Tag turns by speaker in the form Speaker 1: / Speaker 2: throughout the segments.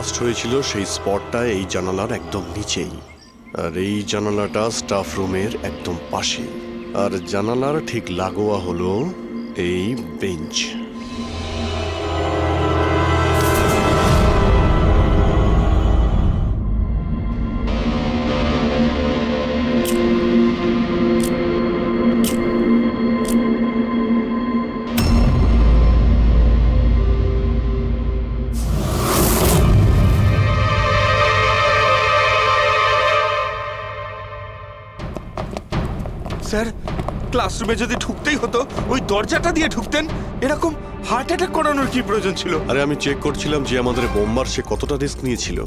Speaker 1: Blast হয়েছিল সেই স্পটটা এই জানালার একদম নিচেই, আর এই জানালাটা স্টাফ রুমের একদম পাশে, আর জানালার ঠিক লাগোয়া হলো এই বেঞ্চ।
Speaker 2: স্যার, ক্লাসরুমে যদি ঢুকতেই হতো ওই দরজাটা দিয়ে ঢুকতেন। এরকম হার্ট অ্যাটাক করানোর কি প্রয়োজন ছিল?
Speaker 1: আরে আমি চেক করছিলাম যে আমাদের বোমবার সে কতটা রিস্ক নিয়েছিল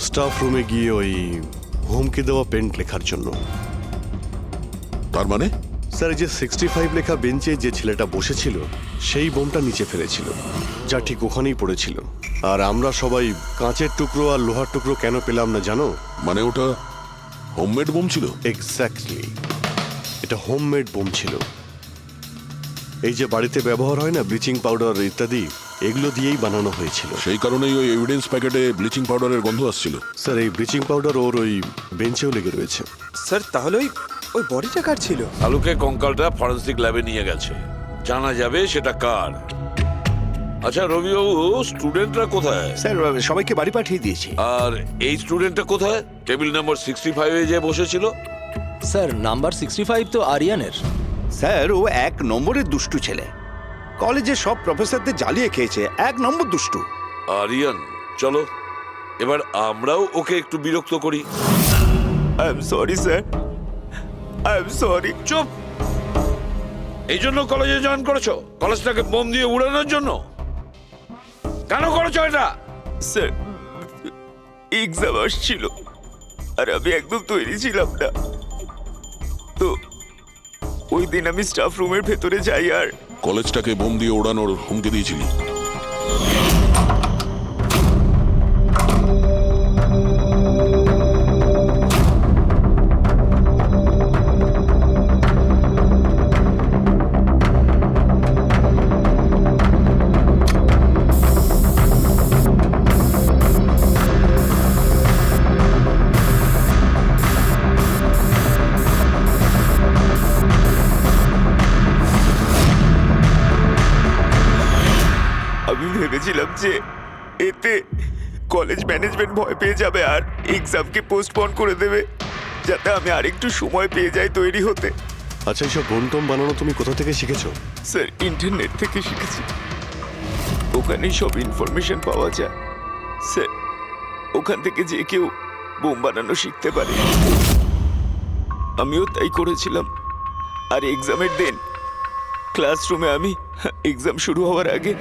Speaker 1: স্টাফ রুমে গিয়ে ওই হুমকি দেওয়া পেন্ট লেখার জন্য।
Speaker 3: তার মানে
Speaker 1: স্যার, এই যে 65 লেখা বেঞ্চে যে ছেলেটা বসেছিল সেই বোমটা নিচে ফেলেছিল, যা ঠিক ওখানেই পড়েছিল। আর আমরা সবাই কাঁচের টুকরো আর লোহার টুকরো কেন পেলাম না জানো?
Speaker 3: মানে ওটা হোমমেড বোম ছিল?
Speaker 1: এক্স্যাক্টলি, এটা হোমমেড বোম ছিল। এই যে বাড়িতে ব্যবহার হয় না ব্লিচিং পাউডার ইত্যাদি, এগুলো দিয়েই বানানো হয়েছিল।
Speaker 3: সেই কারণেই ওই এভিডেন্স প্যাকেটে ব্লিচিং পাউডারের গন্ধ আসছিল।
Speaker 1: স্যার, এই ব্লিচিং পাউডার ওর ওই বেঞ্চেও লেগে রয়েছে।
Speaker 2: স্যার, তাহলে ওই বডিটা কার ছিল?
Speaker 4: আলুকে কঙ্কালটা ফরেন্সিক ল্যাবে নিয়ে গেছে, জানা যাবে সেটা কার। আচ্ছা রবিবাবু, স্টুডেন্টরা কোথায়?
Speaker 5: স্যার, সবাইকে বাড়ি পাঠিয়ে দিয়েছি।
Speaker 4: আর এই স্টুডেন্টটা কোথায়? টেবিল নাম্বার 65-এ যে বসেছিল।
Speaker 6: স্যার, নাম্বার 65 তো আরিয়ানের।
Speaker 5: স্যার, ও 1 নম্বরের দুষ্টু ছেলে। কলেজে সব প্রফেসরদের জ্বালিয়ে খেয়েছে, 1 নম্বর দুষ্টু।
Speaker 4: আরিয়ান, চলো এবার আমরাও ওকে একটু বিরক্ত করি।
Speaker 2: I am sorry sir, I am sorry.
Speaker 4: চুপ! এই জন্য কলেজে জয়েন করেছো? কলেজটাকে বোম দিয়ে উড়ানোর জন্য? কেন করেছো এটা?
Speaker 2: স্যার, এক্সাম আসছিল আর আমি একদম তৈরি ছিলাম না। তো ওই দিন আমি স্টাফ রুমের ভেতরে যাই আর
Speaker 3: কলেজটাকে বোম দিয়ে ওড়ানোর হুমকি দিয়েছিলি?
Speaker 2: আমি ভেবেছিলাম যে এতে কলেজ ম্যানেজমেন্ট ভয় পেয়ে যাবে আর এক্সামকে পোস্টপোন করে দেবে, যাতে আমি আরেকটু সময় পেয়ে যাই তৈরি হতে।
Speaker 1: আচ্ছা, এইসব বোম টোম বানানো তুমি কোথা থেকে শিখেছো?
Speaker 2: স্যার, ইন্টারনেট থেকে শিখেছি, ওখানেই সব ইনফরমেশন পাওয়া যায়। স্যার, ওখান থেকে যে কেউ বোম বানানো শিখতে পারে। আমিও তাই করেছিলাম। আর এক্সামের দিন ক্লাসরুমে আমি এক্সাম শুরু হওয়ার আগে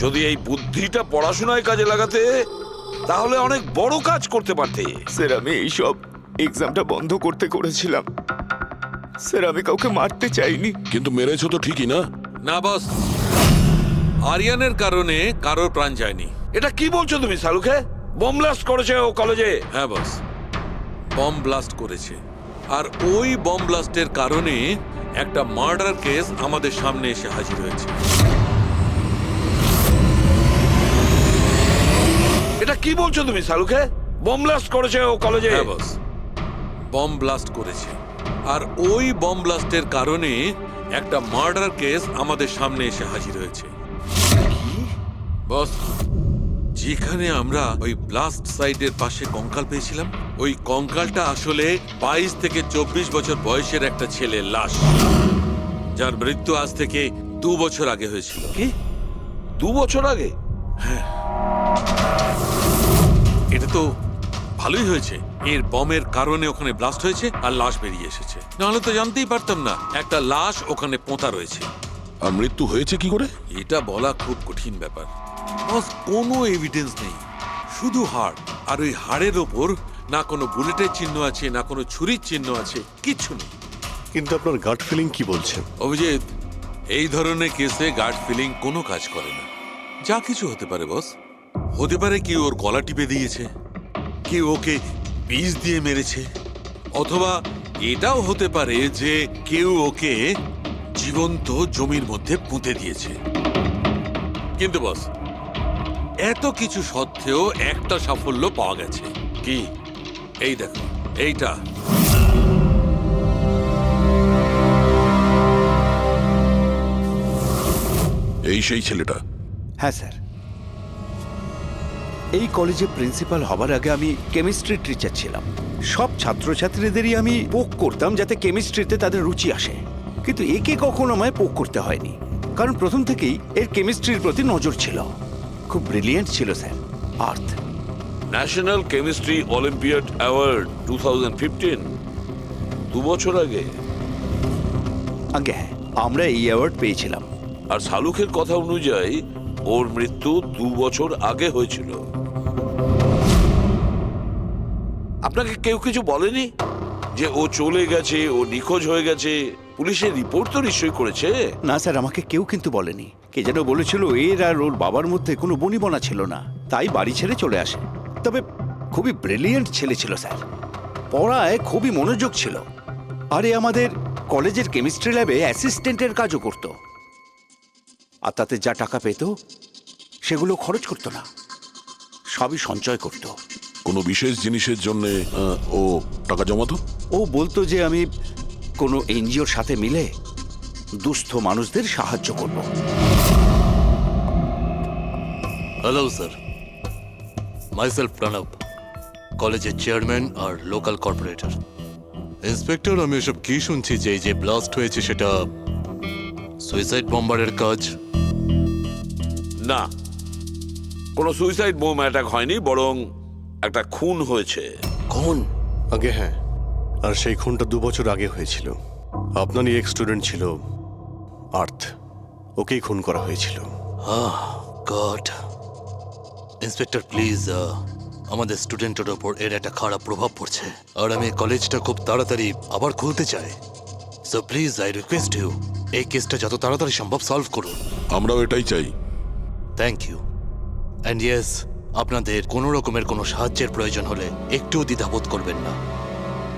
Speaker 4: যদি এই বুদ্ধিটা পড়াশোনায় কাজে লাগাতে, তাহলে অনেক বড় কাজ করতে পারতে।
Speaker 2: স্যার, আমি এইসব এক্সামটা বন্ধ করতে করেছিলাম। স্যার, আমি কাউকে মারতে চাইনি।
Speaker 3: কিন্তু মেরেছো তো ঠিকই না?
Speaker 7: না বস, আরিয়ানের কারণে কারোর প্রাণ যায়নি।
Speaker 4: এটা কি বলছো তুমি সালুকে? বোম ব্লাস্ট করেছে ও কলেজে?
Speaker 7: হ্যাঁ বস, বম ব্লাস্ট করেছে। আর ওই বম ব্লাস্টের কারণে একটা মার্ডার কেস আমাদের সামনে এসে হাজির হয়েছে।
Speaker 4: এটা কি বলছো তুমি সালুকে? বোম ব্লাস্ট করেছে ও কলেজে?
Speaker 7: হ্যাঁ বস, বম ব্লাস্ট করেছে। আর ওই বম ব্লাস্টের কারণে একটা মার্ডার কেস আমাদের সামনে এসে হাজির হয়েছে। বস, যেখানে আমরা ওই ব্লাস্ট সাইটের পাশে কঙ্কাল পেয়েছিলাম, ওই কঙ্কালটা আসলে 22 থেকে 24 বছর বয়সের একটা ছেলের লাশ, যার মৃত্যু আজ থেকে 2 বছর আগে হয়েছিল।
Speaker 4: কি 2 বছর আগে?
Speaker 7: এটা তো ভালোই হয়েছে এর বমের কারণে ওখানে ব্লাস্ট হয়েছে আর লাশ বেরিয়ে এসেছে, নাহলে তো জানতেই পারতাম না একটা লাশ ওখানে পোঁতা রয়েছে।
Speaker 3: আর মৃত্যু হয়েছে কি করে?
Speaker 7: এটা বলা খুব কঠিন ব্যাপার বস, কোনো এভিডেন্স নেই, শুধু হাড়, আর ওই হাড়ের ওপর না কোনো বুলেটের চিহ্ন আছে না কোনো ছুরির চিহ্ন আছে, কিচ্ছু নেই।
Speaker 1: কিন্তু আপনার গাট ফিলিং কি বলছে?
Speaker 7: অভিজিৎ, এই ধরনের কেসে গার্ড ফিলিং কোনো কাজ করে না। যা কিছু হতে পারে বস, হতে পারে কেউ ওর গলা টিপে দিয়েছে, কেউ ওকে বিষ দিয়ে মেরেছে, অথবা এটাও হতে পারে যে কেউ ওকে জীবন্ত জমির মধ্যে পুঁতে দিয়েছে। কিন্তু বস, এত কিছু সত্ত্বেও একটা সাফল্য পাওয়া গেছে। কি? এই দেখো, এইটা।
Speaker 3: এই সেই ছেলেটা?
Speaker 5: হ্যাঁ স্যার, এই কলেজে প্রিন্সিপাল হবার আগে আমি কেমিস্ট্রি টিচার ছিলাম। সব ছাত্রছাত্রীদেরই আমি পোক করতাম যাতে কেমিস্ট্রিতে তাদের রুচি আসে, কিন্তু একে কখনো আমায় পোক করতে হয়নি, কারণ প্রথম থেকেই এর কেমিস্ট্রির প্রতি নজর ছিল। খুব ব্রিলিয়েন্ট ছিল স্যার। আর্থ
Speaker 4: ন্যাশনাল কেমিস্ট্রি অলিম্পিয়াড অ্যাওয়ার্ড 2015, 2 বছর আগে।
Speaker 5: আগে হ্যাঁ, আমরা এই অ্যাওয়ার্ড পেয়েছিলাম।
Speaker 4: আর শালুকের কথা অনুযায়ী ওর মৃত্যু 2 বছর আগে হয়েছিল। আপনাকে কেউ কিছু বলেনি যে ও চলে গেছে, ও নিখোঁজ হয়ে গেছে? পুলিশের রিপোর্ট তো নিশ্চয়ই করেছে।
Speaker 5: না স্যার, আমাকে কেউ কিন্তু বলেনি। কে যেন বলেছিল এর আর ওর বাবার মধ্যে কোনো বনিবনা ছিল না, তাই বাড়ি ছেড়ে চলে আসে। তবে খুবই ব্রিলিয়েন্ট ছেলে ছিল স্যার, পড়ায় খুবই মনোযোগ ছিল। আরে আমাদের কলেজের কেমিস্ট্রি ল্যাবে অ্যাসিস্ট্যান্টের কাজও করতো, আর তাতে যা টাকা পেত সেগুলো খরচ করতো না, সবই সঞ্চয় করতো।
Speaker 3: কোনো বিশেষ জিনিসের জন্য ও টাকা জমাতো?
Speaker 5: ও বলতো যে আমি কোনো এনজিওর সাথে মিলে দুস্থ মানুষদের সাহায্য করব।
Speaker 6: হ্যালো স্যার, মাইসেলফ প্রণব, কলেজের চেয়ারম্যান আর লোকাল কর্পোরেটর। ইন্সপেক্টর, আমি এসব কি শুনছি যে এই যে ব্লাস্ট হয়েছে সেটা সুইসাইড বম্বারের কাজ?
Speaker 4: না, কোনো সুইসাইড বোম অ্যাটাক হয়নি, বরং একটা খুন হয়েছে।
Speaker 6: কোন?
Speaker 1: আগে হ্যাঁ, আর সেই খুনটা 2 বছর আগে হয়েছিল। আপনারই এক স্টুডেন্ট ছিল আর্থ, ওকেই খুন করা হয়েছিল।
Speaker 6: গড। ইন্সপেক্টর প্লিজ, আমাদের স্টুডেন্টের ওপর এর একটা খারাপ প্রভাব পড়ছে, আর আমি কলেজটা খুব তাড়াতাড়ি আবার খুলতে চাই। So please I request you, এই কেসটা যত তাড়াতাড়ি সম্ভব সলভ করুন।
Speaker 3: আমরাও এটাই চাই।
Speaker 6: Thank you. অ্যান্ড ইয়েস, আপনাদের কোনো রকমের কোনো সাহায্যের প্রয়োজন হলে একটুও দ্বিধাবোধ করবেন না,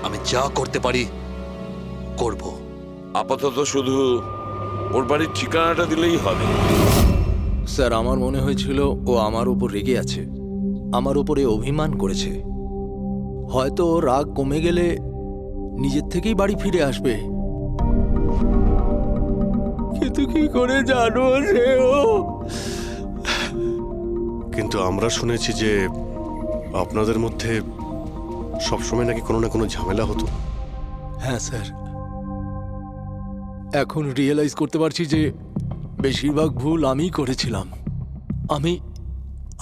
Speaker 6: আমি যা করতে পারি করব।
Speaker 4: আপাতত শুধু ওর বাড়ির ঠিকানাটা দিলেই হবে।
Speaker 6: স্যার, আমার মনে হয়েছিল ও আমার উপর রেগে আছে, আমার উপরে অভিমান করেছে। হয়তো ওর রাগ কমে গেলে নিজের থেকেই বাড়ি ফিরে আসবে, কিন্তু কি করে জানো যে ও?
Speaker 1: কিন্তু আমরা শুনেছি যে আপনাদের মধ্যে সবসময় নাকি কোনো না কোনো ঝামেলা হতো।
Speaker 6: হ্যাঁ স্যার, এখন রিয়েলাইজ করতে পারছি যে বেশিরভাগ ভুল আমিই করেছিলাম।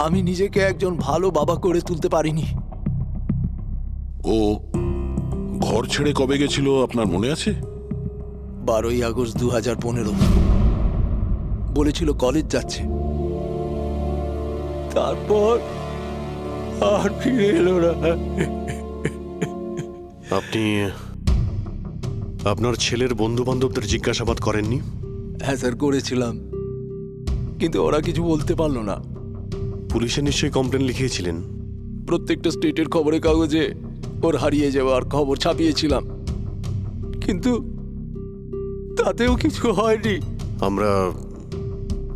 Speaker 6: আমি নিজেকে একজন ভালো বাবা করে তুলতে পারিনি।
Speaker 3: ও ঘর ছেড়ে কবে গেছিল আপনার মনে আছে?
Speaker 6: 12ই আগস্ট 2015। বলেছিল কলেজ যাচ্ছে, তারপর আর ফিরে এলো না।
Speaker 1: আপনি আপনার ছেলের বন্ধু বান্ধবদের জিজ্ঞাসাবাদ করেননি?
Speaker 6: হ্যাঁ স্যার, করেছিলাম, কিন্তু ওরা কিছু বলতে পারলো না।
Speaker 1: পুলিশে নিশ্চয়ই কমপ্লেন লিখিয়েছিলেন?
Speaker 6: প্রত্যেকটা স্টেটের খবরের কাগজে ওর হারিয়ে যাওয়ার খবর ছাপিয়েছিলাম, কিন্তু তাতেও কিছু হয়নি।
Speaker 1: আমরা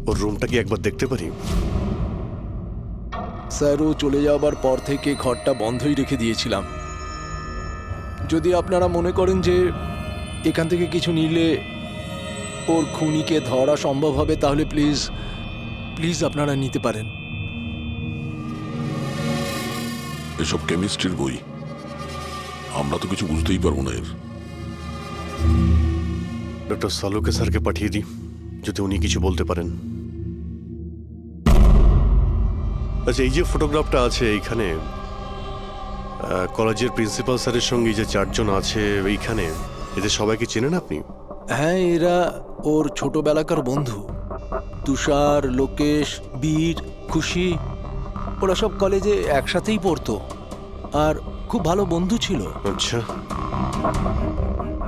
Speaker 1: ওর রুমটা কি একবার দেখতে পারি?
Speaker 6: স্যার, ও চলে যাওয়ার পর থেকে ঘরটা বন্ধই রেখে দিয়েছিলাম। যদি আপনারা মনে করেন যে এখান থেকে কিছু নিলে ওর খুনিকে ধরা সম্ভব হবে, তাহলে প্লিজ প্লিজ আপনারা নিতে পারেন।
Speaker 3: এসব কেমিস্ট্রির বই, আমরা তো কিছু বুঝতেই পারবো না এর।
Speaker 1: ডক্টর সালুকে স্যারকে পাঠিয়ে দিই, যদি উনি কিছু বলতে পারেন। আচ্ছা, এই যে ফটোগ্রাফটা আছে এইখানে, কলেজের প্রিন্সিপাল স্যারের সঙ্গে যে 4 জন আছে এইখানে, এদের সবাইকে চেনেন আপনি?
Speaker 8: হ্যাঁ, এরা ওর ছোটবেলাকার বন্ধু। তুষার, লোকেশ, বীর, খুশি, ওরা সব কলেজে একসাথেই পড়তো আর খুব ভালো বন্ধু ছিল।
Speaker 1: আচ্ছা,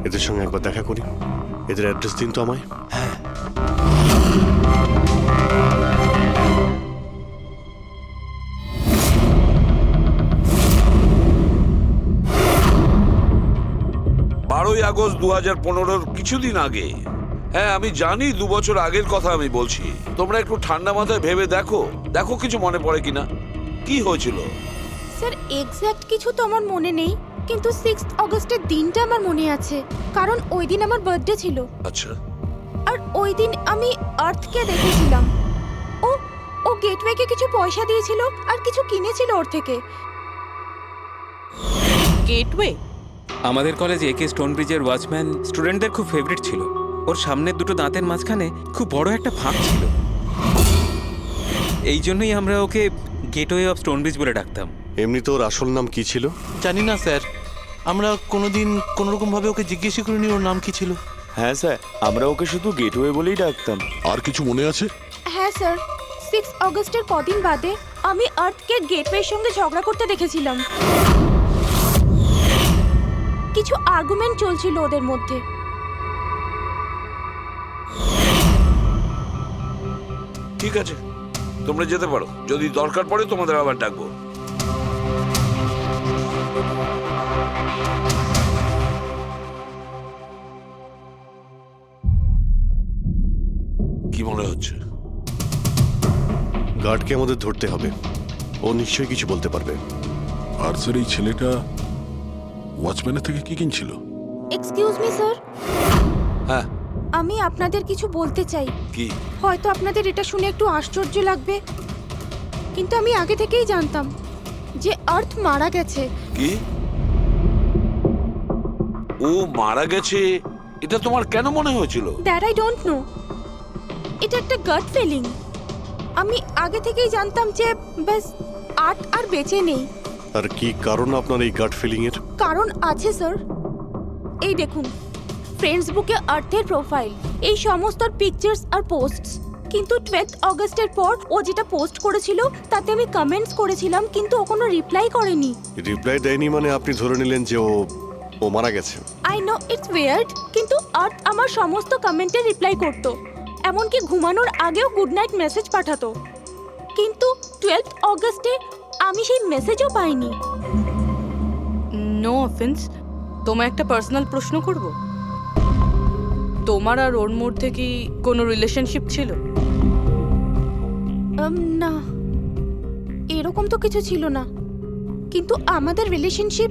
Speaker 1: এদের সঙ্গে একবার দেখা করি। এদের অ্যাড্রেস দিন তো আমায়।
Speaker 4: বারোই আগস্ট 2015 কিছুদিন আগে। হ্যাঁ, আমি জানি 2 বছর আগের কথা আমি বলছি। তোমরা একটু ঠান্ডা মাথায় ভেবে দেখো, দেখো কিছু মনে পড়ে কিনা। কি হয়েছিল?
Speaker 9: স্যার এক্স্যাক্ট কিছু তো আমার মনে নেই, কিন্তু 6 অগস্টের দিনটা আমার মনে আছে, কারণ ওই দিন আমার বার্থডে ছিল।
Speaker 4: আচ্ছা,
Speaker 9: আর ওই দিন আমি আর্থকে দেখেছিলাম। ও ও গেটওয়েকে কিছু পয়সা দিয়েছিল আর কিছু কিনেছিল ওর থেকে।
Speaker 10: গেটওয়ে আমাদের কলেজে একে স্টোনব্রিজের ওয়াচম্যান স্টুডেন্টদের খুব ফেভারিট ছিল। ওর সামনের দুটো দাঁতের মাঝখানে খুব বড় একটা ফাঁক ছিল। এই জন্যই আমরা ওকে গেটওয়ে অফ স্টোনব্রিজ বলে ডাকতাম।
Speaker 1: এমনি তো ওর আসল নাম কি ছিল?
Speaker 6: জানি না স্যার, আমরা কোনোদিন কোনোরকম ভাবে ওকে জিজ্ঞেস করিনি ওর নাম কি ছিল।
Speaker 2: হ্যাঁ স্যার, আমরা ওকে শুধু গেটওয়ে বলেই ডাকতাম।
Speaker 3: আর কিছু মনে আছে?
Speaker 9: হ্যাঁ স্যার, 6 অগস্টের কদিন বাদে আমি আর্থকে গেটওয়ের সঙ্গে ঝগড়া করতে দেখেছিলাম। কিছু আর্গুমেন্ট চলছিল ওদের মধ্যে।
Speaker 4: ঠিক আছে, তোমরা যেতে পারো। যদি দরকার পড়ে তোমাদের আবার ডাকবো। কি মনে হচ্ছে?
Speaker 1: গার্ডকে আমাদের ধরতে হবে, ও নিশ্চয়ই কিছু বলতে পারবে।
Speaker 3: আর স্যার, এই ছেলেটা ওয়াচম্যানের থেকে কি কিনছিল?
Speaker 9: এক্সকিউজ মি স্যার,
Speaker 4: হ্যাঁ,
Speaker 9: আমি আপনাদের কিছু বলতে চাই।
Speaker 4: কি?
Speaker 9: হয়তো আপনাদের এটা শুনে একটু আশ্চর্য লাগবে, কিন্তু আমি আগে থেকেই জানতাম যে আর্থ মারা গেছে।
Speaker 4: কি? ও মারা গেছে এটা তোমার কেন মনে হয়েছিল?
Speaker 9: দ্যাট আই ডোন্ট নো, এটা একটা গাট ফিলিং। আমি আগে থেকেই জানতাম যে ব্যাস আর্থ আর বেঁচে নেই।
Speaker 1: আর কি কারণ আপনার এই গাট ফিলিং এর?
Speaker 9: কারণ আছে স্যার, এই দেখুন ফ্রেন্ডস বুকে আর্থের প্রোফাইল, এই সমস্ত পিকচার্স আর পোস্টস। কিন্তু 12 অগস্টের পর ও যেটা পোস্ট করেছিল তাতে আমি কমেন্টস করেছিলাম, কিন্তু ও কোনো রিপ্লাই করেনি।
Speaker 1: রিপ্লাই দেয়নি মানে আপনি ধরে নিলেন যে ও মারা গেছে?
Speaker 9: আই নো ইটস ওয়ার্ড, কিন্তু আর্থ আমার সমস্ত কমেন্টে রিপ্লাই করতো, এমনকি ঘুমানোর আগেও গুড নাইট মেসেজ পাঠাতো। কিন্তু 12 অগস্টে আমি সেই মেসেজও পাইনি।
Speaker 10: নো অফেন্স, তোমায় একটা পার্সোনাল প্রশ্ন করব। তোমার আর ওর মধ্যে কি কোনো রিলেশনশিপ ছিল?
Speaker 9: না, এরকম তো কিছু ছিল না, কিন্তু আমাদের রিলেশনশিপ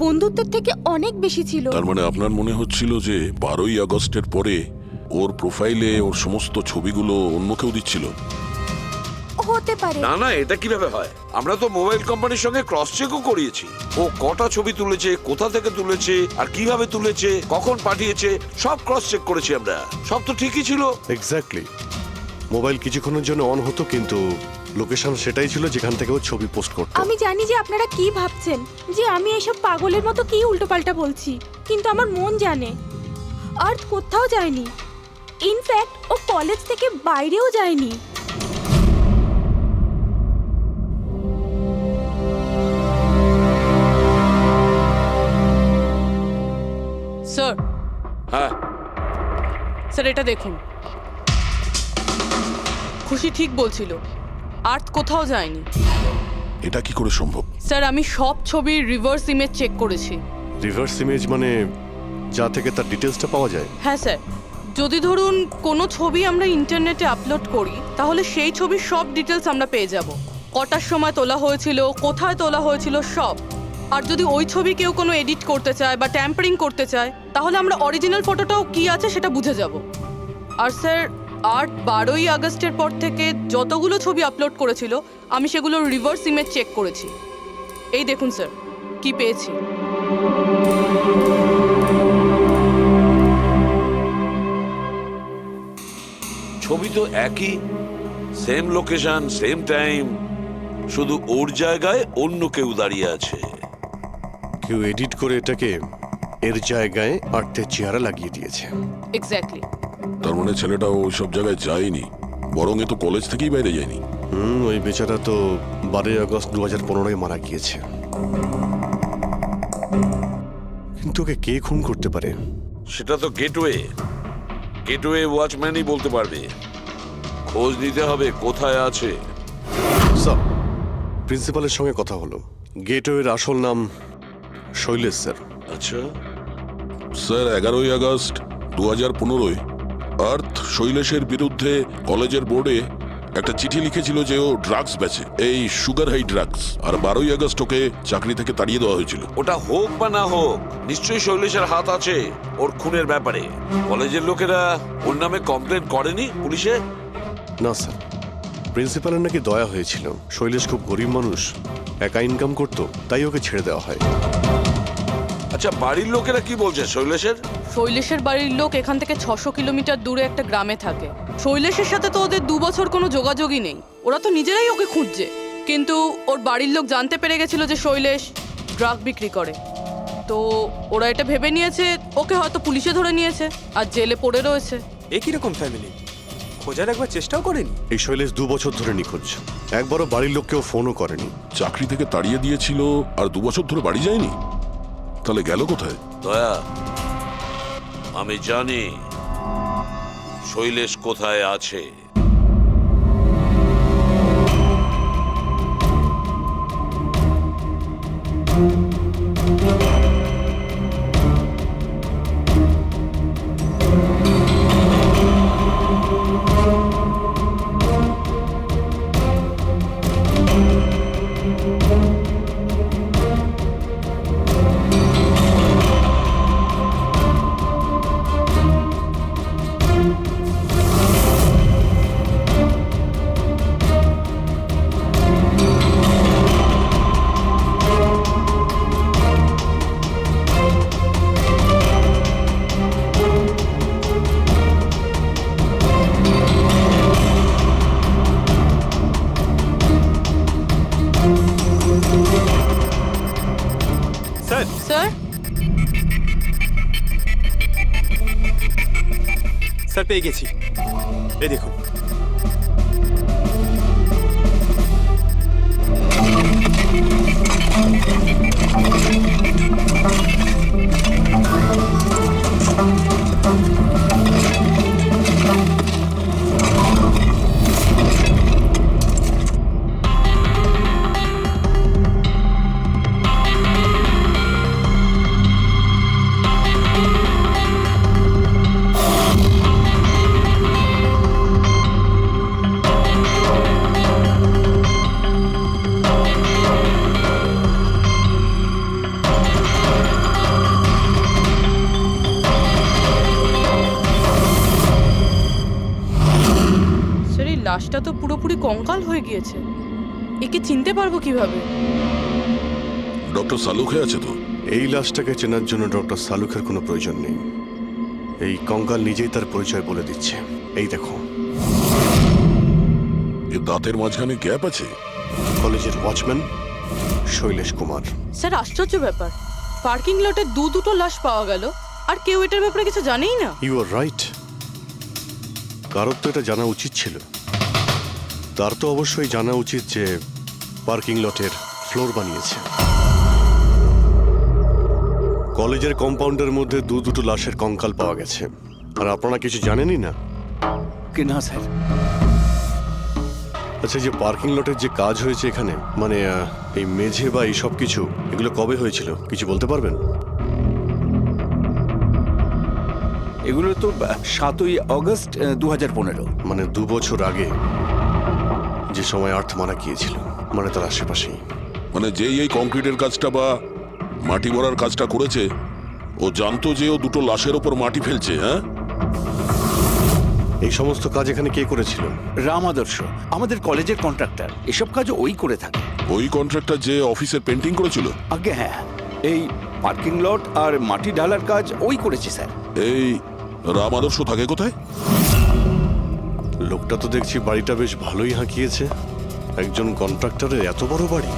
Speaker 9: বন্ধুত্বের থেকে অনেক বেশি ছিল।
Speaker 3: তার মানে আপনার মনে হচ্ছিল যে 12ই আগস্টের পরে ওর প্রোফাইলে ওর সমস্ত ছবিগুলো অন্য কেউ দিচ্ছিল?
Speaker 9: হতে পারে।
Speaker 4: না না, এটা কিভাবে হয়? আমরা তো মোবাইল কোম্পানির সঙ্গে ক্রস চেকও করিয়েছি। ও কটা ছবি তুলেছে, কোথা থেকে তুলেছে, আর কিভাবে তুলেছে, কখন পাঠিয়েছে, সব ক্রস চেক করেছি আমরা। সব তো ঠিকই ছিল।
Speaker 1: এক্স্যাক্টলি, মোবাইল কিছুক্ষণের জন্য অন হতো, কিন্তু লোকেশন সেটাই ছিল যেখান থেকে ও ছবি পোস্ট করতো।
Speaker 9: আমি জানি যে আপনারা কি ভাবছেন, যে আমি এসব পাগলের মতো কি উল্টোপাল্টা বলছি, কিন্তু আমার মন জানে আর্থ কোথাও যায়নি। ইনফ্যাক্ট ও কলেজ থেকে বাইরেও যায়নি।
Speaker 10: স্যার,
Speaker 4: হ্যাঁ,
Speaker 10: স্যার এটা দেখুন, খুশি ঠিক বলছিল, আর্থ কোথাও যায়নি।
Speaker 3: এটা কি করে সম্ভব?
Speaker 10: স্যার, আমি সব ছবির রিভার্স ইমেজ চেক করেছি।
Speaker 1: রিভার্স ইমেজ মানে যা থেকে তার ডিটেলসটা পাওয়া যায়?
Speaker 10: হ্যাঁ স্যার, যদি ধরুন কোনো ছবি আমরা ইন্টারনেটে আপলোড করি, তাহলে সেই ছবির সব ডিটেলস আমরা পেয়ে যাব। কটার সময় তোলা হয়েছিল, কোথায় তোলা হয়েছিল, সব। আর যদি ওই ছবি কেউ কোনো এডিট করতে চায় বা ট্যাম্পারিং করতে চায়, তাহলে আমরা অরিজিনাল ফটোটাও কি আছে সেটা বুঝে যাব। আর স্যার, আর্ট 12ই আগস্টের পর থেকে যতগুলো ছবি আপলোড করেছিল, আমি সেগুলোর রিভার্স ইমেজ চেক করেছি। এই দেখুন স্যার, কি পেয়েছি।
Speaker 4: ছবি তো একই, সেম লোকেশন, সেম টাইম, শুধু ওর জায়গায় অন্য কেউ দাঁড়িয়ে আছে।
Speaker 1: কেউ এডিট করে এটাকে এর জায়গায় আর্থের চেহারা লাগিয়ে দিয়েছে।
Speaker 10: এক্স্যাক্টলি।
Speaker 3: তার মানে ছেলেটা ওই সব জায়গায় যায়নি, বরং এ তো কলেজ থেকেই বাইরে যায়নি।
Speaker 1: ওই বেচারা তো 12 আগস্ট 2015 মারা গিয়েছে। কিন্তু ওকে কে খুন করতে পারে?
Speaker 4: সেটা তো গেটওয়ে ওয়াচম্যানই বলতে পারবে। খোঁজ নিতে হবে কোথায় আছে।
Speaker 1: স্যার, প্রিন্সিপালের সঙ্গে কথা হলো। গেটওয়ের আসল নাম শৈলেশ স্যার।
Speaker 4: আচ্ছা,
Speaker 3: স্যার 11ই আগস্ট 2015 আর্থ শৈলেশের বিরুদ্ধে কলেজের বোর্ডে একটা চিঠি লিখেছিল যে ও ড্রাগস বেচে, এই সুগার হাই ড্রাগস। আর 12ই আগস্ট ওকে চাকরি থেকে তাড়িয়ে দেওয়া হয়েছিল।
Speaker 4: ওটা হোক বা না হোক, নিশ্চয়ই শৈলেশের হাত আছে ওর খুনের ব্যাপারে। কলেজের লোকেরা ওর নামে কমপ্লেন করেনি পুলিশে?
Speaker 1: না স্যার, প্রিন্সিপালের নাকি দয়া হয়েছিল। শৈলেশ খুব গরিব মানুষ, একা ইনকাম করতো, তাই ওকে ছেড়ে দেওয়া হয়।
Speaker 4: আচ্ছা, বাড়ির লোকেরা কি বলছে শৈলেশের?
Speaker 10: শৈলেশের বাড়ির লোক এখান থেকে 600 কিলোমিটার দূরে একটা গ্রামে থাকে। শৈলেশের সাথে তো ওদের 2 বছর কোনো যোগাযোগই নেই। ওরা তো নিজেরাই ওকে খুঁজছে। কিন্তু ওর বাড়ির লোক জানতে পেরে গেছিল যে শৈলেশ ড্রাগ বিক্রি করে, তো ওরা এটা ভেবে নিয়েছে ওকে হয়তো পুলিশে ধরে নিয়েছে আর জেলে পড়ে রয়েছে।
Speaker 11: এ কিরকম ফ্যামিলি? খোঁজার একবার চেষ্টাও করেনি?
Speaker 1: এই শৈলেশ 2 বছর ধরে নিখোঁজ। একবারও বাড়ির লোককেও ফোনও করেনি।
Speaker 3: চাকরি থেকে তাড়িয়ে দিয়েছিল আর 2 বছর ধরে বাড়ি যায়নি, তাহলে গেল কোথায়?
Speaker 4: দয়া, আমি জানি শৈলেশ কোথায় আছে।
Speaker 11: স্যার,
Speaker 10: স্যার,
Speaker 11: স্যার পেয়ে গেছি। এই দেখুন।
Speaker 10: স্যার এই লাশটা তো পুরোপুরি কঙ্কাল হয়ে গিয়েছে। একে চিনতে পারবো কিভাবে?
Speaker 3: ডক্টর সালুখে আছে তো?
Speaker 1: এই লাশটাকে চেনার জন্য ডক্টর সালুখের কোনো প্রয়োজন নেই। এই কঙ্কাল নিজেই তার পরিচয় বলে দিচ্ছে। এই দেখো,
Speaker 3: এ দাঁতের মাঝখানে গ্যাপ আছে।
Speaker 1: কলেজের ওয়াচম্যান শৈলেশ কুমার।
Speaker 10: স্যার আশ্চর্য ব্যাপার, পার্কিং লটে দুটো লাশ পাওয়া গেল আর কেউ এটার ব্যাপারে কিছু জানেই না।
Speaker 1: You are right. কারোর তো এটা জানা উচিত ছিল। তার তো অবশ্যই জানা উচিত যে পার্কিং লটের ফ্লোর বানিয়েছে। কলেজের কম্পাউন্ডের মধ্যে দুটো লাশের কঙ্কাল পাওয়া গেছে, আর আপনারা কিছু জানেনই না।
Speaker 5: কি না স্যার?
Speaker 1: আচ্ছা, যে পার্কিং লটের যে কাজ হয়েছে এখানে, মানে এই মেঝে বা এই সব কিছু, এগুলো কবে হয়েছিল কিছু বলতে পারবেন?
Speaker 5: এগুলো তো 7ই আগস্ট 2015।
Speaker 1: মানে 2 বছর আগে, যে সময় আর্থ মারা গিয়েছিল, মানে তার আশেপাশেই।
Speaker 3: মানে যেই এই কংক্রিটের কাজটা বা মাটি ভরার কাজটা করেছে, ও জানতো যে ও 2টো লাশের ওপর মাটি ফেলছে। হ্যাঁ,
Speaker 1: এই সমস্ত কাজ এখানে কে করেছিল?
Speaker 5: রাম আদর্শ, আমাদের কলেজের কন্ট্রাক্টর। এসব কাজ ওই করে থাকে।
Speaker 3: ওই কন্ট্রাক্টর যে অফিসের পেন্টিং করেছিল?
Speaker 5: আগে হ্যাঁ, এই পার্কিং লট আর মাটি ঢালার কাজ ওই করেছে স্যার।
Speaker 3: এই রাম আদর্শ থাকে কোথায়?
Speaker 1: লোকটা তো দেখছি বাড়িটা বেশ ভালোই হাঁকিয়েছে। একজন কন্ট্রাক্টরের এত বড় বাড়ি।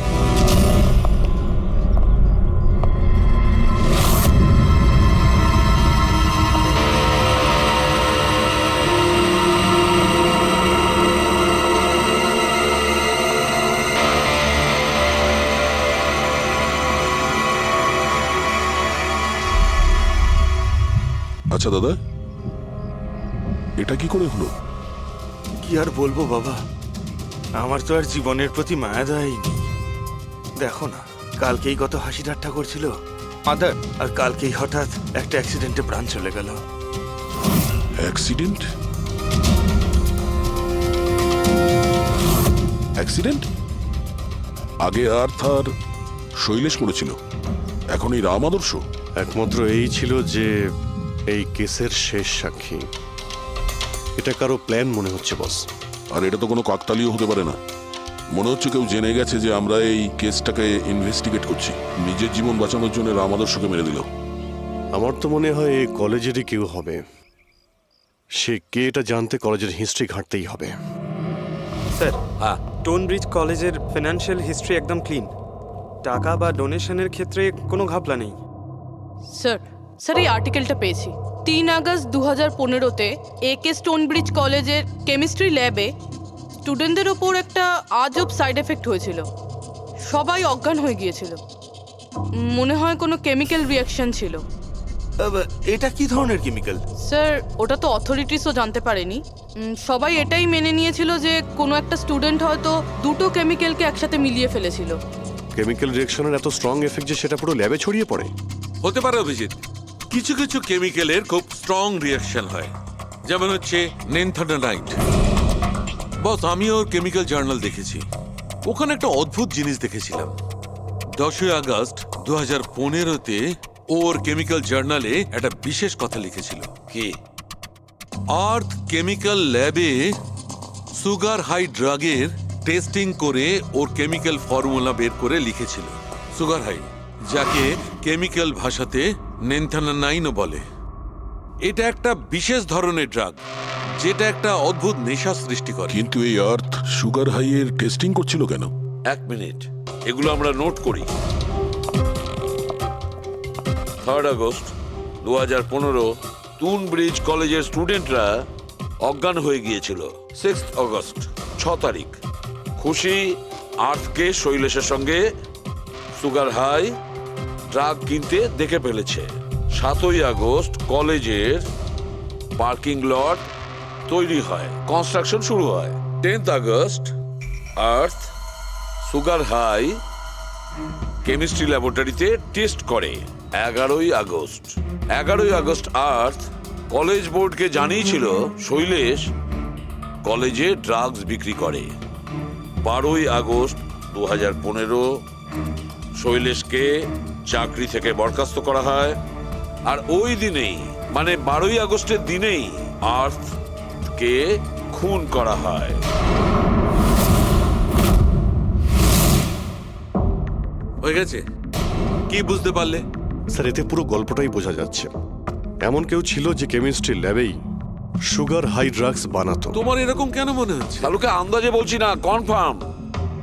Speaker 3: আচ্ছা দাদা, এটা কি করে হলো?
Speaker 2: কি আর বলবো বাবা, আমার তো আর জীবনের প্রতি মায়া দেয়নি। দেখো না, কালকেই কত হাসি ঠাট্টা করছিল মাদার, আর কালকেই হঠাৎ একটা অ্যাক্সিডেন্টে প্রাণ চলে গেল।
Speaker 3: অ্যাক্সিডেন্ট? অ্যাক্সিডেন্ট? আগে আর্থ আর শৈলেশ করেছিল, এখন এই রাম আদর্শ।
Speaker 1: একমাত্র এই ছিল যে এই কেসের শেষ সাক্ষী। এটা কারো প্ল্যান মনে হচ্ছে বস।
Speaker 3: আর এটা তো কোনো কাকতালীয় হতে পারে না। মনে হচ্ছে কেউ জেনে গেছে যে আমরা এই কেসটাকে ইনভেস্টিগেট করছি, নিজের জীবন বাঁচানোর জন্য রাম আদর্শকে মেরে দিল।
Speaker 1: আমার তো মনে হয় এই কলেজেরই কেউ হবে। সে কে এটা জানতে কলেজের হিস্ট্রি ঘাঁটতেই হবে।
Speaker 11: স্যার, টোনব্রিজ কলেজের ফিনান্সিয়াল হিস্ট্রি একদম ক্লিন। টাকা বা ডোনেশনের ক্ষেত্রে কোনো ঘাপলা নেই।
Speaker 10: স্যার স্যার এই আর্টিকেলটা পেয়েছি। 3 আগস্ট 2015-তে AK স্টোনব্রিজ কলেজের কেমিস্ট্রি ল্যাবে স্টুডেন্টদের ওপর একটা আজব সাইড এফেক্ট হয়েছিল। সবাই অজ্ঞান হয়ে গিয়েছিল। মনে হয় কোনো কেমিক্যাল রিয়াকশন ছিল।
Speaker 2: এটা কি ধরনের কেমিক্যাল?
Speaker 10: স্যার ওটা তো অথরিটিসও জানতে পারেনি। সবাই এটাই মেনে নিয়েছিল যে কোনো একটা স্টুডেন্ট হয়তো দুটো কেমিক্যালকে একসাথে মিলিয়ে ফেলেছিল।
Speaker 1: কেমিক্যাল রিঅ্যাকশনের এত স্ট্রং এফেক্ট যে সেটা পুরো ল্যাবে ছড়িয়ে পড়ে।
Speaker 7: হতে পারে অভিজিৎ, কিছু কিছু কেমিক্যালের খুব স্ট্রং রিয়াকশন হয়, যেমন হচ্ছে নেনথানাইট। বস, আমি ওর কেমিক্যাল জার্নাল দেখেছি, ওখানে একটা অদ্ভুত জিনিস দেখেছিলাম। 10 আগস্ট 2015-তে ওর কেমিক্যাল জার্নালে একটা বিশেষ কথা লিখেছিল।
Speaker 4: কি?
Speaker 7: আর্থ কেমিক্যাল ল্যাবে সুগার হাই ড্রাগের টেস্টিং করে ওর কেমিক্যাল ফর্মুলা বের করে লিখেছিল সুগার হাই, যাকে কেমিক্যাল ভাষাতে নেনথানাইনও বলে। এটা একটা বিশেষ ধরনের ড্রাগ যেটা একটা অদ্ভুত নেশা সৃষ্টি করে।
Speaker 3: কিন্তু এই আর্থ সুগার হাইয়ের টেস্টিং করছিল কেন?
Speaker 4: 1 মিনিট, এগুলো আমরা নোট করি। 3 আগস্ট 2015 টুনব্রিজ কলেজের স্টুডেন্টরা অজ্ঞান হয়ে গিয়েছিল। 6 আগস্ট 6 তারিখ খুশি আর্থকে শৈলেশের সঙ্গে সুগার হাই ড্রাগ কিনতে দেখে ফেলেছে। 7 আগস্ট কলেজের পার্কিং লট তৈরি হয়, কনস্ট্রাকশন শুরু হয়। 10 আগস্ট আর্থ সুগার হাই কেমিস্ট্রি ল্যাবরেটরিতে টেস্ট করে। 11 আগস্ট আর্থ কলেজ বোর্ডকে জানিয়েছিল শৈলেশ কলেজে ড্রাগস বিক্রি করে। 12 আগস্ট 2015 শৈলেশকে চাকরি থেকে বরখাস্ত করা হয়। আর ওই দিনেই, মানে 12 আগস্টের দিনেই আর্থকে খুন করা হয়।
Speaker 7: হয়ে গেছে? কি বুঝতে পারলে?
Speaker 1: স্যার, এতে পুরো গল্পটাই বোঝা যাচ্ছে। এমন কেউ ছিল যে কেমিস্ট্রি ল্যাবেই সুগার হাই ড্রাগস বানাতো।
Speaker 7: তোমার এরকম কেন মনে হচ্ছে?
Speaker 4: তাহলে আন্দাজে বলছি না, কনফার্ম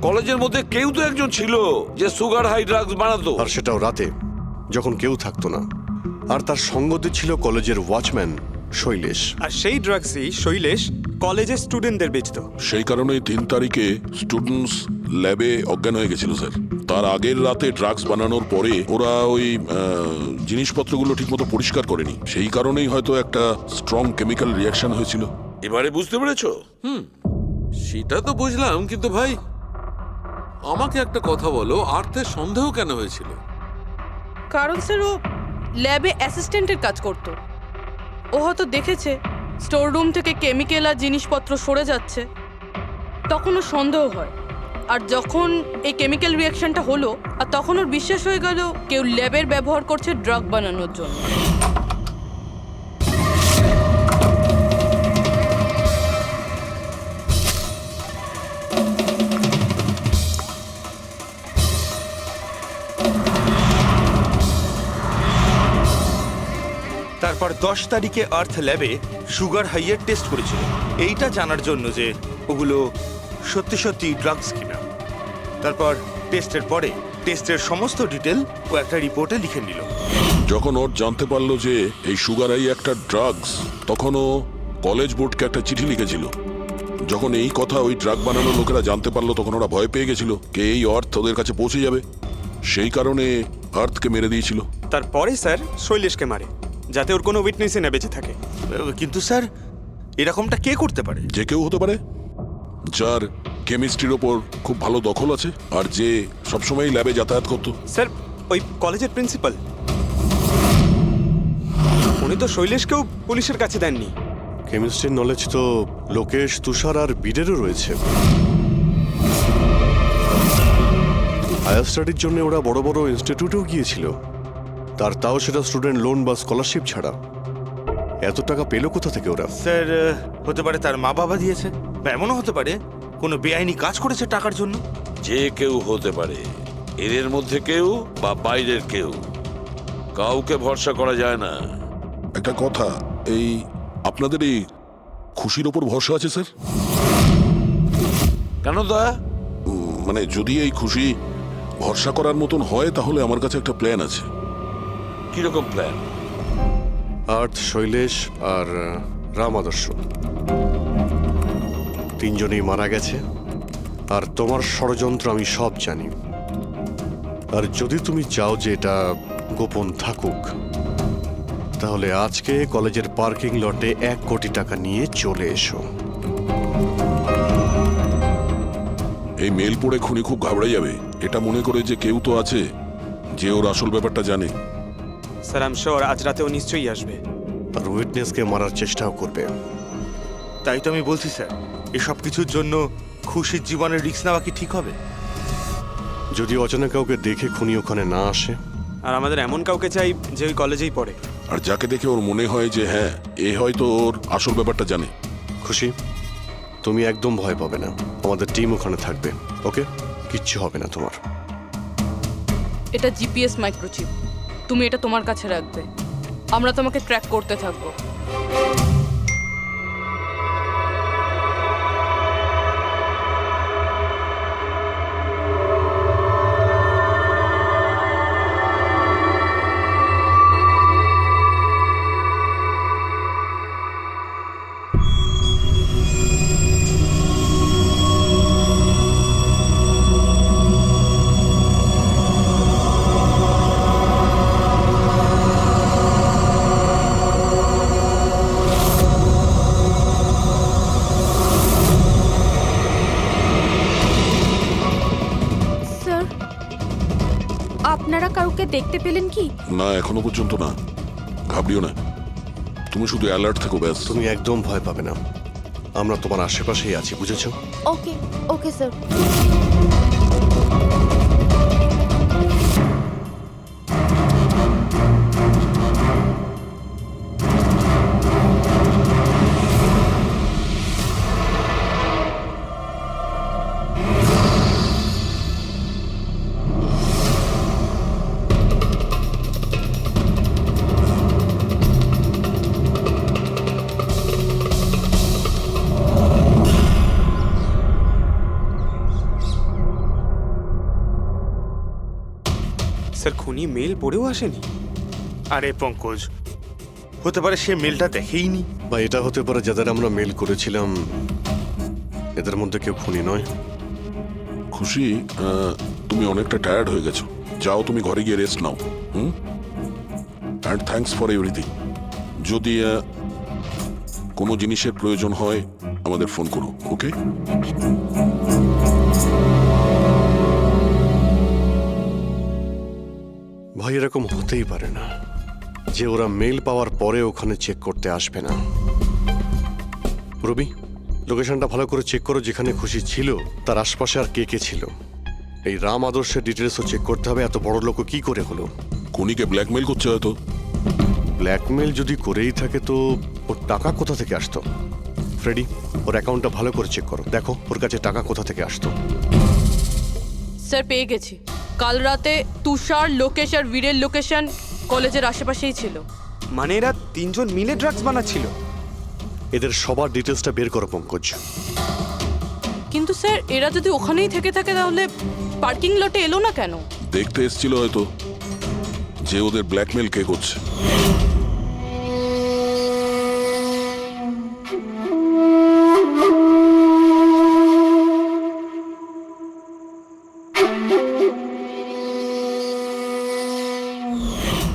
Speaker 4: কলেজের মধ্যে কেউ তো একজন ছিল যে সুগার হাই ড্রাগস বানাতো।
Speaker 1: আর সেটাও রাতে, যখন কেউ থাকতো না। আর তার সঙ্গতে ছিল কলেজের ওয়াচম্যান শৈলেশ।
Speaker 11: আর সেই ড্রাগসই শৈলেশ কলেজের স্টুডেন্টদের বেচতো।
Speaker 3: সেই কারণে 3 তারিখে স্টুডেন্টস ল্যাবে অজ্ঞান হয়ে গেছিল স্যার। তার আগের রাতে ড্রাগস বানানোর পরে ওরা ওই জিনিসপত্রগুলো ঠিকমতো পরিষ্কার করেনি, সেই কারণেই হয়তো একটা স্ট্রং কেমিক্যাল রিয়াকশন হয়েছিল।
Speaker 4: এবারে বুঝতে পেরেছো?
Speaker 7: সেটা তো বুঝলাম, কিন্তু ভাই আমাকে একটা কথা বলো, আর্থের সন্দেহ কেন হয়েছিল?
Speaker 10: কারণ স্যার ও ল্যাবে অ্যাসিস্ট্যান্টের কাজ করত। ও হয়তো দেখেছে স্টোর রুম থেকে কেমিক্যাল আর জিনিসপত্র সরে যাচ্ছে, তখন ওর সন্দেহ হয়। আর যখন এই কেমিক্যাল রিয়াকশনটা হলো, আর তখন ওর বিশ্বাস হয়ে গেল কেউ ল্যাবের ব্যবহার করছে ড্রাগ বানানোর জন্য।
Speaker 2: তারপর 10 তারিখে আর্থ ল্যাবে সুগার হাইয়ের টেস্ট করেছিল, এইটা জানার জন্য যে ওগুলো সত্যি সত্যি ড্রাগস কিনা। তারপর টেস্টের পরে টেস্টের সমস্ত ডিটেল ও একটা রিপোর্টে লিখে নিল।
Speaker 3: যখন ওর জানতে পারলো যে এই সুগার হাই একটা ড্রাগস, তখন ও কলেজ বোর্ডকে একটা চিঠি লিখেছিল। যখন এই কথা ওই ড্রাগ বানানোর লোকেরা জানতে পারলো, তখন ওরা ভয় পেয়ে গেছিল কে এই আর্থ ওদের কাছে পৌঁছে যাবে, সেই কারণে আর্থকে মেরে দিয়েছিল।
Speaker 11: তারপরে স্যার শৈলেশকে মারে। যাতে ওর কোনো উইটনেসই না বেঁচে থাকে।
Speaker 2: কিন্তু স্যার এরকমটা কে করতে পারে?
Speaker 3: যে কেউ হতে পারে, যার কেমিস্ট্রির ওপর খুব ভালো দখল আছে আর যে সবসময় ল্যাবে যাতায়াত করতো।
Speaker 11: স্যার ওই কলেজের প্রিন্সিপাল, উনি তো শৈলেশকেও পুলিশের কাছে দেননি।
Speaker 1: কেমিস্ট্রির নলেজ তো লোকেশ, তুষার আর বীরেরও রয়েছে। হায়ার স্টাডির জন্য ওরা বড় বড় ইনস্টিটিউটেও গিয়েছিল, তাও সেটা স্টুডেন্ট লোন বা স্কলারশিপ ছাড়া। এত টাকা পেলো কোথা থেকে ওরা?
Speaker 2: স্যার হতে পারে তার মা বাবা দিয়েছে, বা এমনও হতে পারে কোনো বেআইনি কাজ করেছে টাকার জন্য।
Speaker 4: যে কেউ হতে পারে, এদের মধ্যে কেউ বা বাইরের কেউ, কাউকে ভরসা করা যায় না।
Speaker 3: একটা কথা, এই আপনাদের এই খুশির ওপর ভরসা আছে স্যার?
Speaker 4: কেন দা?
Speaker 3: মানে যদি এই খুশি ভরসা করার মতন হয় তাহলে আমার কাছে একটা প্ল্যান আছে।
Speaker 4: কিরকম প্ল্যান?
Speaker 1: আর্থ, শৈলেশ আর রাম আদর্শ তিনজনেই মারা গেছে, আর তোমার ষড়যন্ত্র আমি সব জানি। আর যদি তুমি চাও যে এটা গোপন থাকুক, তাহলে আজকে কলেজের পার্কিং লটে 1 কোটি টাকা নিয়ে চলে এসো।
Speaker 3: এই মেল পড়ে খুনি খুব ঘাবড়ে যাবে, এটা মনে করে যে কেউ তো আছে যে ওর আসল ব্যাপারটা জানে।
Speaker 11: স্যার আই এম শিওর আজ রাতে ও নিশ্চয়ই আসবে।
Speaker 1: আর উইটনেসকে মারার চেষ্টাও করবে।
Speaker 2: তাই তো আমি বলছি স্যার, এসব কিছুর জন্য খুশির জীবনের রিস্ক নেওয়া কি ঠিক হবে?
Speaker 1: যদি অচেনা কাউকে দেখে খুনি ওখানে না আসে।
Speaker 11: আর আমাদের এমন কাউকে চাই যে ওই কলেজেই পড়ে।
Speaker 3: আর যাকে দেখে ওর মনে হয় যে হ্যাঁ, এ হয়তো ওর আসল ব্যাপারটা জানে।
Speaker 1: খুশি, তুমি একদম ভয় পাবে না, আমাদের টিম ওখানে থাকবে। ওকে, কিচ্ছু হবে না তোমার।
Speaker 10: এটা জিপিএস মাইক্রোচিপ, তুমি এটা তোমার কাছে রাখবে, আমরা তোমাকে ট্র্যাক করতে থাকবো।
Speaker 9: স্যার, আপনারা কাউকে দেখতে পেলেন কি?
Speaker 3: না, এখনো পর্যন্ত না। ঘাবড়িও না, তুমি শুধু অ্যালার্ট থেকো ব্যাস।
Speaker 1: তুমি একদম ভয় পাবে না, আমরা তোমার আশেপাশেই আছি, বুঝেছো?
Speaker 9: ওকে ওকে স্যার।
Speaker 11: স্যার খুনি মেল পড়েও আসেনি?
Speaker 2: আরে পঙ্কজ, হতে পারে সে মেলটা দেখেইনি।
Speaker 1: বা এটা হতে পারে যাদের আমরা মেল করেছিলাম এদের মধ্যে কেউ খুনি নয়।
Speaker 3: খুশি, তুমি অনেকটা টায়ার্ড হয়ে গেছো, যাও তুমি ঘরে গিয়ে rest now. And thanks for everything. যদি কোনো জিনিসের প্রয়োজন হয় আমাদের ফোন করো, ওকে?
Speaker 1: ভাই এরকম হতেই পারে না যে ওরা মেল পাওয়ার পরে ওখানে চেক করতে আসবে না। রবি, লোকেশনটা ভালো করে চেক করো, যেখানে খুশি ছিল তার আশপাশে আর কে কে ছিল। এই রাম আদর্শের ডিটেলসও চেক করতে হবে, এত বড় লোক কি করে হলো।
Speaker 3: খুনিকে ব্ল্যাকমেল করছে হয়তো।
Speaker 1: ব্ল্যাকমেল যদি করেই থাকে তো ওর টাকা কোথা থেকে আসতো? ফ্রেডি, ওর অ্যাকাউন্টটা ভালো করে চেক করো, দেখো ওর কাছে টাকা কোথা থেকে আসতো।
Speaker 10: স্যার পেয়ে গেছি, কাল রাতে তুষার, লোকেশ আর বীরের লোকেশন কলেজের আশেপাশেই ছিল।
Speaker 11: মানে এরা তিনজন মিলে ড্রাগস বানাচ্ছিল?
Speaker 1: এদের সবার ডিটেলসটা বের করো পঙ্কজ।
Speaker 10: কিন্তু স্যার এরা যদি ওখানেই থেকে থাকে তাহলে পার্কিং লটে এলো না কেন?
Speaker 3: দেখতে এসেছিল হয়তো যে ওদের ব্ল্যাকমেল কে করছে।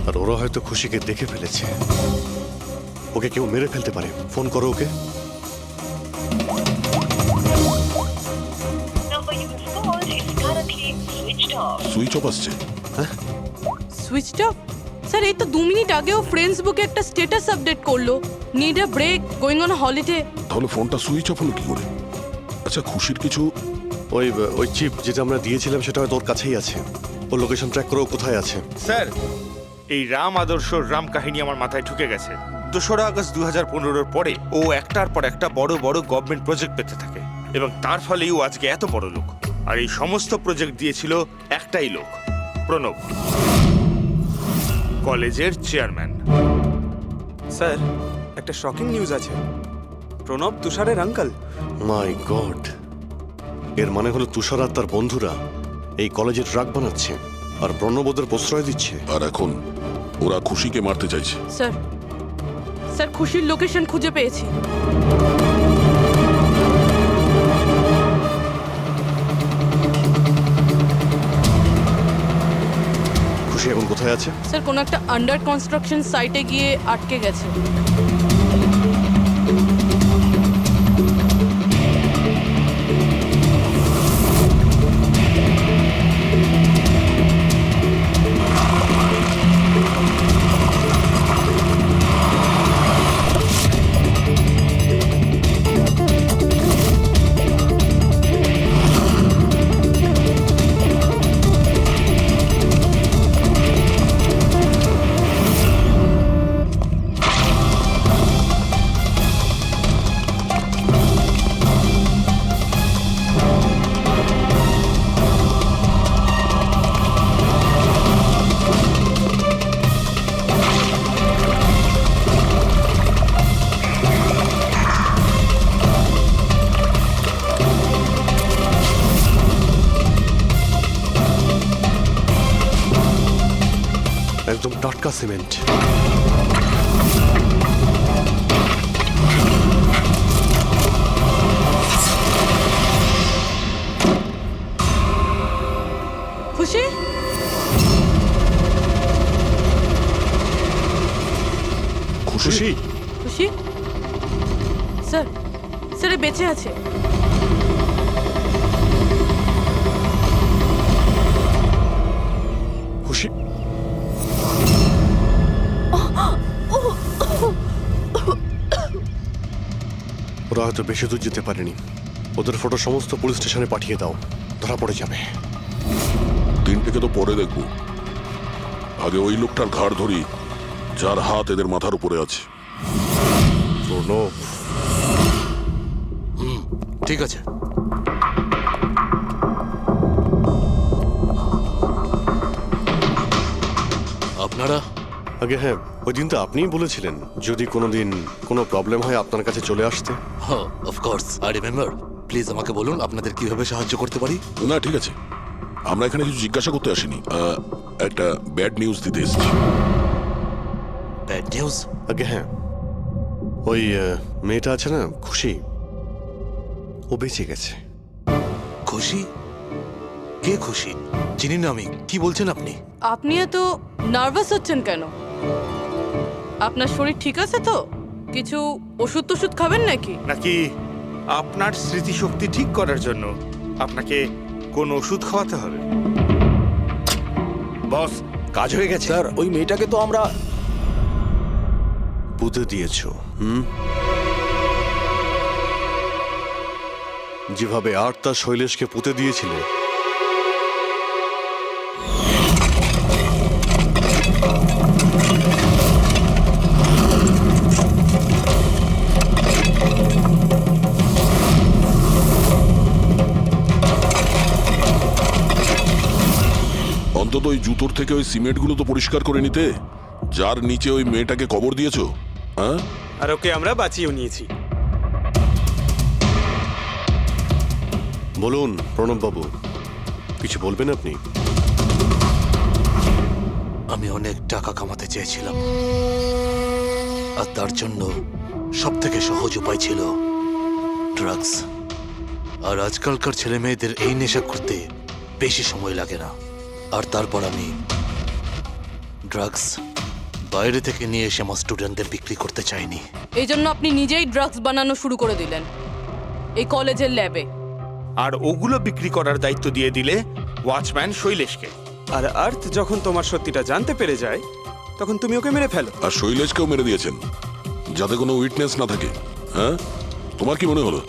Speaker 1: আর ওরা হয়তো খুশিকে দেখে ফেলেছে। ওকে কেউ মেরে ফেলতে পারে। ফোন করো ওকে।
Speaker 3: সুইচ অফ আসছে।
Speaker 10: Switched off? স্যার এই তো 2 মিনিট আগেও ফ্রেন্ডসবুকে একটা স্ট্যাটাস আপডেট করলো, need a break, going on holiday.
Speaker 3: তাহলে ফোনটা সুইচ অফ হলো কি করে? আচ্ছা, খুশির কিছু
Speaker 1: ওই চিপ যেটা আমরা দিয়েছিলাম সেটা হয়তো ওর কাছেই আছে। ও লোকেশন ট্র্যাক করো কোথায় আছে।
Speaker 2: স্যার, এই রাম আদর্শর রাম কাহিনী আমার মাথায় ঢুকে গেছে। 2রা আগস্ট 2015-র পরে ও একটার পর একটা বড় বড় গভর্নমেন্ট প্রজেক্ট পেতে থাকে এবং তার ফলেই ও আজকে এত বড় লোক। আর এই সমস্ত প্রজেক্ট দিয়েছিল একটাই লোক, প্রণব, কলেজের চেয়ারম্যান।
Speaker 11: স্যার, একটা শকিং নিউজ আছে। প্রণব তুষারের আঙ্কেল।
Speaker 1: মাই গড, এর মানে হলো তুষার আর তার বন্ধুরা এই কলেজে ট্রাক বানাচ্ছে আর প্রণব ওদের প্রশ্রয় দিচ্ছে।
Speaker 3: আর এখন ওরা খুশিকে মারতে চাইছে।
Speaker 10: স্যার, স্যার খুশির লোকেশন খুঁজে পেয়েছি।
Speaker 1: খুশি এখন কোথায় আছে?
Speaker 10: স্যার কোনো একটা আন্ডার কনস্ট্রাকশন সাইটে গিয়ে আটকে গেছে।
Speaker 1: একদম টাটকা সিমেন্ট।
Speaker 10: খুশি?
Speaker 3: খুশি?
Speaker 10: খুশি? স্যার, স্যার এ বেঁচে আছে।
Speaker 1: খুশি? ওরা হয়তো বেশি দূর যেতে পারেনি। ওদের ফটো সমস্ত পুলিশ স্টেশনে পাঠিয়ে দাও, ধরা পড়ে যাবে।
Speaker 3: 3টেকে তো পরে দেখবো, আগে ওই লোকটার ঘাড় ধরি যার হাত এদের মাথার উপরে আছে।
Speaker 1: প্রণব,
Speaker 6: ঠিক আছে। আপনারা?
Speaker 1: আগে হ্যাঁ, ওই দিন তো আপনিই বলেছিলেন যদি কোনোদিন কোনো প্রবলেম হয় আপনার কাছে চলে আসতে।
Speaker 6: হ্যাঁ, অফকোর্স আই রিমেম্বার। প্লিজ আমাকে বলুন আপনাদের কিভাবে সাহায্য করতে পারি।
Speaker 3: না ঠিক আছে, আমরা এখানে কিছু জিজ্ঞাসা করতে আসিনি, একটা ব্যাড নিউজ দিতে এসেছি।
Speaker 6: Bad news?
Speaker 1: আগে হ্যাঁ, ওই মেয়েটা আছে না খুশি, ও বেঁচে গেছে।
Speaker 6: খুশি? কে খুশি? চিনি না আমি। কি বলছেন আপনি?
Speaker 10: আপনি এত নার্ভাস হচ্ছেন কেন? আপনার শরীর ঠিক আছে তো? কিছু ওষুধ টষুধ খাবেন নাকি?
Speaker 2: নাকি আপনার স্মৃতিশক্তি ঠিক করার জন্য আপনাকে কোন ওষুধ খাওয়াতে হবে?
Speaker 5: বস, কাজ হয়ে গেছে।
Speaker 8: স্যার ওই মেয়েটাকে তো আমরা
Speaker 1: পুঁতে দিয়েছো। যেভাবে আর তার শৈলেশকে পুঁতে দিয়েছিলে,
Speaker 3: অন্তত ওই জুতোর থেকে ওই সিমেন্টগুলো তো পরিষ্কার করে নিতে, যার নিচে ওই মেয়েটাকে কবর দিয়েছো। হ্যাঁ,
Speaker 11: আর ওকে আমরা বাঁচিয়েও নিয়েছি।
Speaker 1: বলুন প্রণব বাবু, কিছু বলবেন আপনি?
Speaker 6: আমি অনেক টাকা কামাতে চেয়েছিলাম, আর তার জন্য সব থেকে সহজ উপায় ছিল ড্রাগস। আর আজকালকার ছেলে মেয়েদের এই নেশা করতে বেশি সময় লাগে না। আর তারপর আমি ড্রাগস বাইরে থেকে নিয়ে এসে আমার স্টুডেন্টদের বিক্রি করতে চাইনি।
Speaker 10: এই জন্য আপনি নিজেই ড্রাগস বানানো শুরু করে দিলেন এই কলেজের ল্যাবে।
Speaker 2: আর ওগুলো বিক্রি করার দায়িত্ব দিয়ে দিলে ওয়াচম্যান শৈলেশকে।
Speaker 11: আর আর্থ যখন তোমার সত্যিটা জানতে পেরে যায় তখন তুমি ওকে মেরে ফেলো।
Speaker 3: আর শৈলেশকেও মেরে দিয়েছেন যাতে কোনো উইটনেস না থাকে। হ্যাঁ, তোমার কি মনে হলো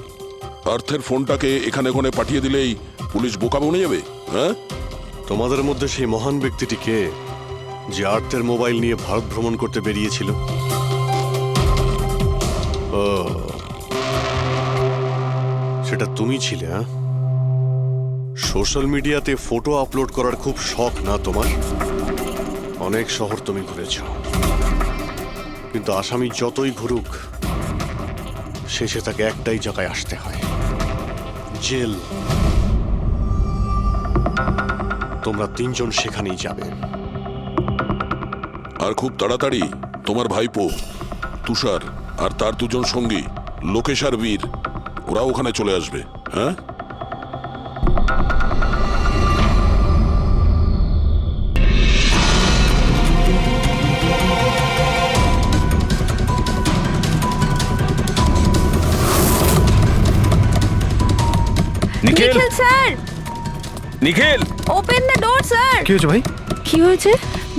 Speaker 3: আর্থের ফোনটাকে এখানে ওখানে পাঠিয়ে দিলেই পুলিশ বোকা বনে যাবে? হ্যাঁ,
Speaker 1: তোমাদের মধ্যে সেই মহান ব্যক্তিটি কে যে আর্থের মোবাইল নিয়ে ভারত ভ্রমণ করতে বেরিয়েছিল? ও, সেটা তুমি ছিলে? হ্যাঁ, সোশ্যাল মিডিয়াতে ফটো আপলোড করার খুব শখ না তোমার? অনেক শহর তুমি ঘুরেছ, কিন্তু আসামি যতই ঘুরুক শেষে তাকে একটাই জায়গায় আসতে হয়, জেল। তোমরা তিনজন সেখানেই যাবে।
Speaker 3: আর খুব তাড়াতাড়ি তোমার ভাইপো তুষার আর তার দুজন সঙ্গী লোকেশ আর বীর ওরা ওখানে চলে আসবে। হ্যাঁ,
Speaker 9: Nikhil sir,
Speaker 12: Nikhil,
Speaker 9: open the door sir.
Speaker 12: কি হয়েছে ভাই?
Speaker 9: কি হয়েছে?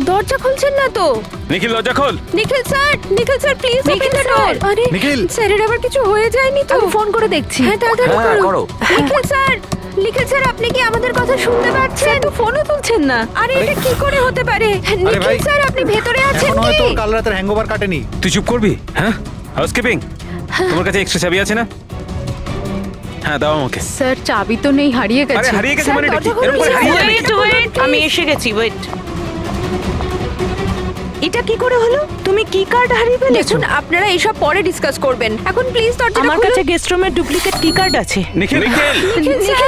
Speaker 9: দরজা খুলছেন না তো?
Speaker 12: নিখিল, দরজা খোল।
Speaker 9: Nikhil sir, Nikhil sir please open the door. আরে
Speaker 12: নিখিল।
Speaker 9: স্যারের আবার কিছু হয়ে যায়নি তো? আমি ফোন করে দেখছি। হ্যাঁ, তাড়াতাড়ি করো। নিখিল স্যার, নিখিল স্যার আপনি কি আমাদের কথা শুনতে পাচ্ছেন? তো ফোনও তুলছেন না। আরে এটা কি করে হতে পারে? নিখিল স্যার আপনি ভেতরে আছেন কি?
Speaker 12: কাল রাতের হ্যাংওভার কাটেনি। তুই চুপ করবি? হ্যাঁ, হাউসকিপিং, তোমার কাছে এক্সট্রা চাবি আছে না? হ্যাঁ, দাও আমাকে।
Speaker 9: স্যার চাবি তো নেই, হারিয়ে গেছে।
Speaker 12: আরে হারিয়ে গেছে মানে এটা কি? এরকম করে হারিয়ে যাবে নাকি?
Speaker 9: আমি এসে গেছি, ওয়েট। এটা কি করে হলো? তুমি কি কার্ড হারিয়ে ফেলেছো? দেখুন আপনারা এসব পরে ডিসকাস করবেন, এখন প্লিজ দরজাটা খুলুন। আমার কাছে গেস্ট রুমের ডুপ্লিকেট কি কার্ড আছে।
Speaker 12: নিখিল, নিখিল,
Speaker 9: নিখিল স্যার,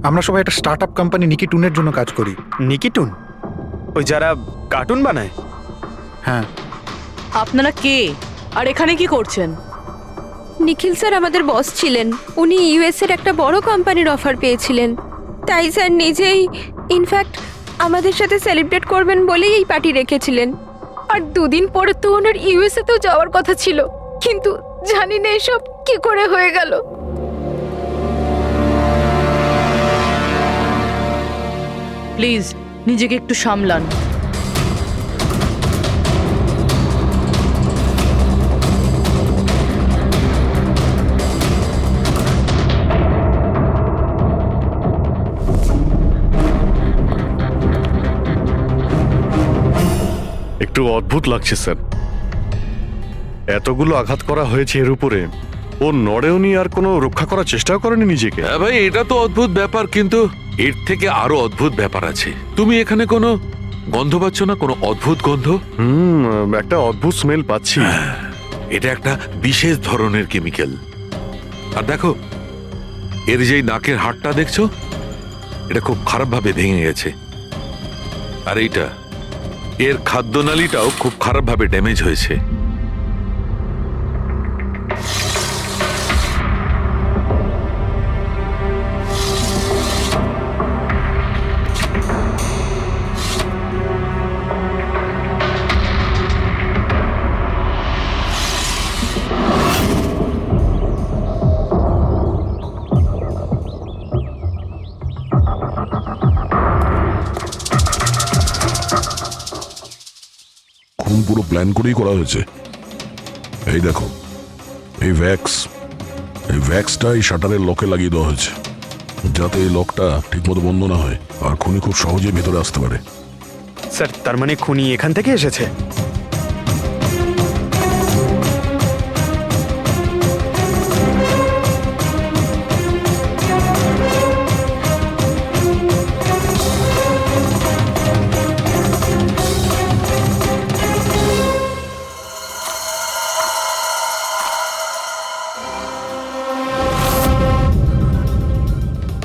Speaker 12: আমরা সবাই একটা স্টার্টআপ কোম্পানি নিকিটুনের জন্য কাজ করি।
Speaker 11: নিকিটুন? ওই যারা কার্টুন বানায়?
Speaker 12: হ্যাঁ।
Speaker 10: আপনারা কে আর এখানে কি করছেন?
Speaker 9: নিখিল স্যার আমাদের বস ছিলেন। উনি ইউএস এর একটা বড় কোম্পানির অফার পেয়েছিলেন, তাই স্যার নিজেই ইনফ্যাক্ট আমাদের সাথে সেলিব্রেট করবেন বলেই এই পার্টি রেখেছিলেন। আর দুদিন পরে তো ওনার ইউএসএ তেও যাওয়ার কথা ছিল, কিন্তু জানি না এসব কি করে হয়ে গেল।
Speaker 10: প্লিজ নিজেকে একটু সামলান।
Speaker 1: একটু অদ্ভুত লাগছে স্যার, এতগুলো আঘাত করা হয়েছে এর উপরে ও নড়েওনি, আর কোনো রক্ষা করার চেষ্টাও করেনি নিজেকে।
Speaker 7: হ্যাঁ ভাই, এটা তো অদ্ভুত ব্যাপার, কিন্তু এর থেকে আরো অদ্ভুত ব্যাপার আছে। তুমি এখানে কোনো গন্ধ পাচ্ছ না? কোনো অদ্ভুত গন্ধ?
Speaker 1: একটা অদ্ভুত স্মেল পাচ্ছি।
Speaker 7: এটা একটা বিশেষ ধরনের কেমিক্যাল। আর দেখো, এর যেই নাকের হাড়টা দেখছো, এটা খুব খারাপভাবে ভেঙে গেছে। আর এইটা, এর খাদ্যনালীটাও খুব খারাপভাবে ড্যামেজ হয়েছে।
Speaker 3: খুন পুরো প্ল্যান করেই করা হয়েছে। এই দেখো, এই ভ্যাক্সটা এই শাটারের লকে লাগিয়ে দেওয়া হয়েছে, যাতে এই লকটা ঠিকমতো বন্ধ না হয় আর খুনি খুব সহজে ভেতরে আসতে পারে।
Speaker 11: স্যার তার মানে খুনি এখান থেকে এসেছে?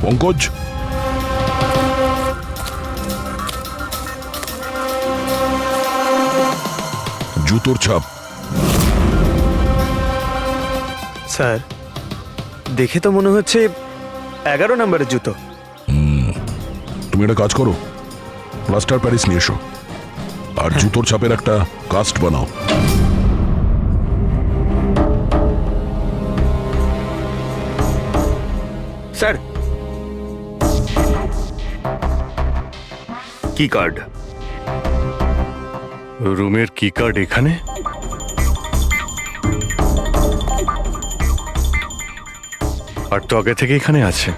Speaker 3: পঙ্কজ, জুতোর ছাপ।
Speaker 11: স্যার দেখে তো মনে হচ্ছে 11 নম্বরের জুতো।
Speaker 3: তুমি একটা কাজ করো, প্লাস্টার প্যারিস নিয়ে এসো আর জুতোর ছাপের একটা কাস্ট বানাও।
Speaker 5: স্যার, কি কার্ড?
Speaker 1: রুমের কি কার্ড এখানে? আর তো আগে থেকে এখানে আছে।